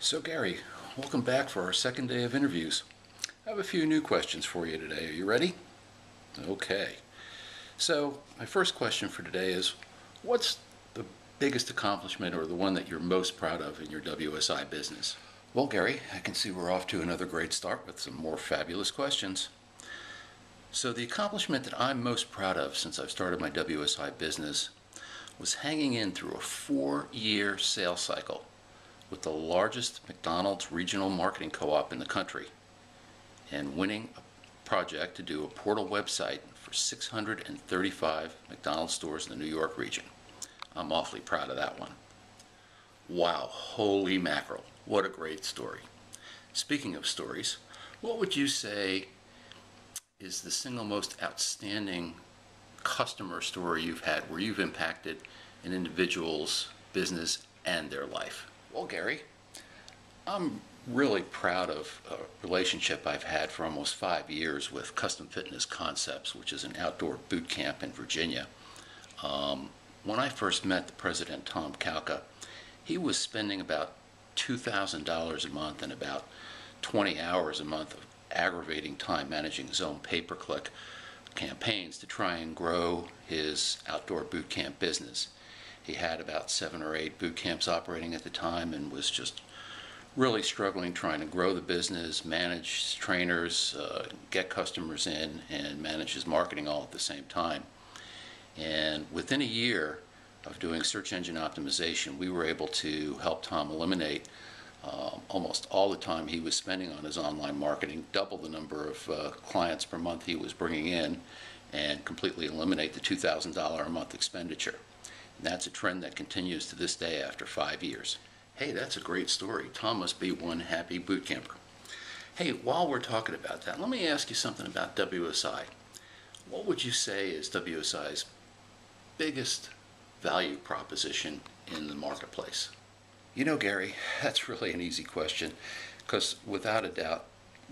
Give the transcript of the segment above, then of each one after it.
So Gary, welcome back for our second day of interviews. I have a few new questions for you today. Are you ready? Okay. So my first question for today is, what's the biggest accomplishment or the one that you're most proud of in your WSI business? Well, Gary, I can see we're off to another great start with some more fabulous questions. So the accomplishment that I'm most proud of since I've started my WSI business was hanging in through a 4-year sales cycle with the largest McDonald's regional marketing co-op in the country and winning a project to do a portal website for 635 McDonald's stores in the New York region. I'm awfully proud of that one. Wow, holy mackerel, what a great story. Speaking of stories, what would you say is the single most outstanding customer story you've had where you've impacted an individual's business and their life? Well, Gary, I'm really proud of a relationship I've had for almost 5 years with Custom Fitness Concepts, which is an outdoor boot camp in Virginia. When I first met the president, Tom Kauka, he was spending about $2,000 a month and about 20 hours a month of aggravating time managing his own pay-per-click campaigns to try and grow his outdoor boot camp business. He had about 7 or 8 boot camps operating at the time and was just really struggling trying to grow the business, manage trainers, get customers in, and manage his marketing all at the same time. And within a year of doing search engine optimization, we were able to help Tom eliminate almost all the time he was spending on his online marketing, double the number of clients per month he was bringing in, and completely eliminate the $2,000 a month expenditure. And that's a trend that continues to this day after 5 years. Hey, that's a great story. Tom must be one happy boot camper. Hey, while we're talking about that, let me ask you something about WSI. What would you say is WSI's biggest value proposition in the marketplace? You know, Gary, that's really an easy question, because without a doubt,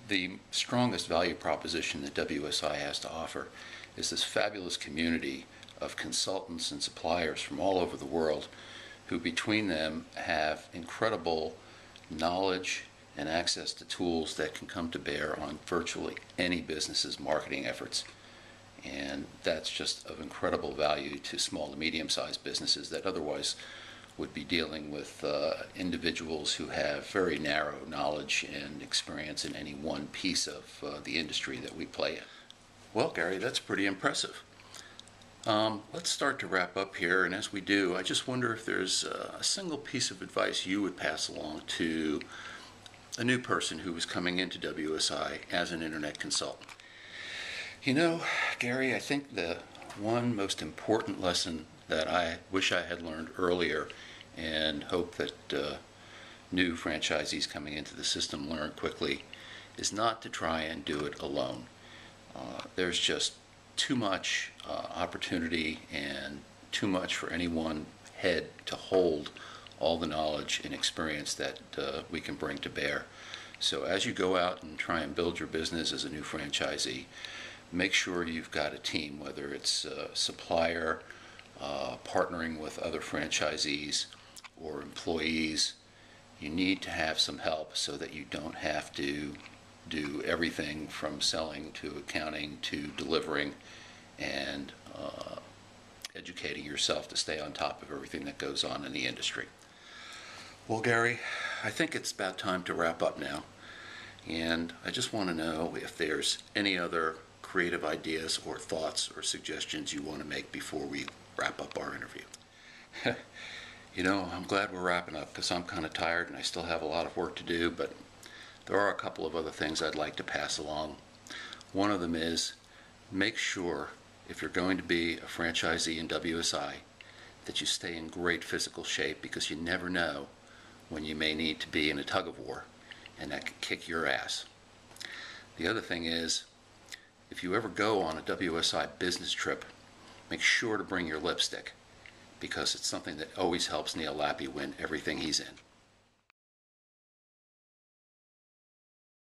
the strongest value proposition that WSI has to offer is this fabulous community of consultants and suppliers from all over the world who between them have incredible knowledge and access to tools that can come to bear on virtually any business's marketing efforts. And that's just of incredible value to small to medium-sized businesses that otherwise would be dealing with individuals who have very narrow knowledge and experience in any one piece of the industry that we play in. Well, Gary, that's pretty impressive. Let's start to wrap up here, and as we do, I just wonder if there's a single piece of advice you would pass along to a new person who was coming into WSI as an internet consultant. You know, Gary, I think the one most important lesson that I wish I had learned earlier and hope that new franchisees coming into the system learn quickly is not to try and do it alone. There's just too much opportunity and too much for any one head to hold all the knowledge and experience that we can bring to bear. So as you go out and try and build your business as a new franchisee, make sure you've got a team, whether it's a supplier, partnering with other franchisees, or employees. You need to have some help so that you don't have to do everything from selling to accounting to delivering and educating yourself to stay on top of everything that goes on in the industry. Well, Gary, I think it's about time to wrap up now, and I just want to know if there's any other creative ideas or thoughts or suggestions you want to make before we wrap up our interview. You know, I'm glad we're wrapping up because I'm kind of tired and I still have a lot of work to do, but there are a couple of other things I'd like to pass along. One of them is, make sure if you're going to be a franchisee in WSI that you stay in great physical shape, because you never know when you may need to be in a tug of war and that can kick your ass. The other thing is, if you ever go on a WSI business trip, make sure to bring your lipstick, because it's something that always helps Neil Lappy win everything he's in.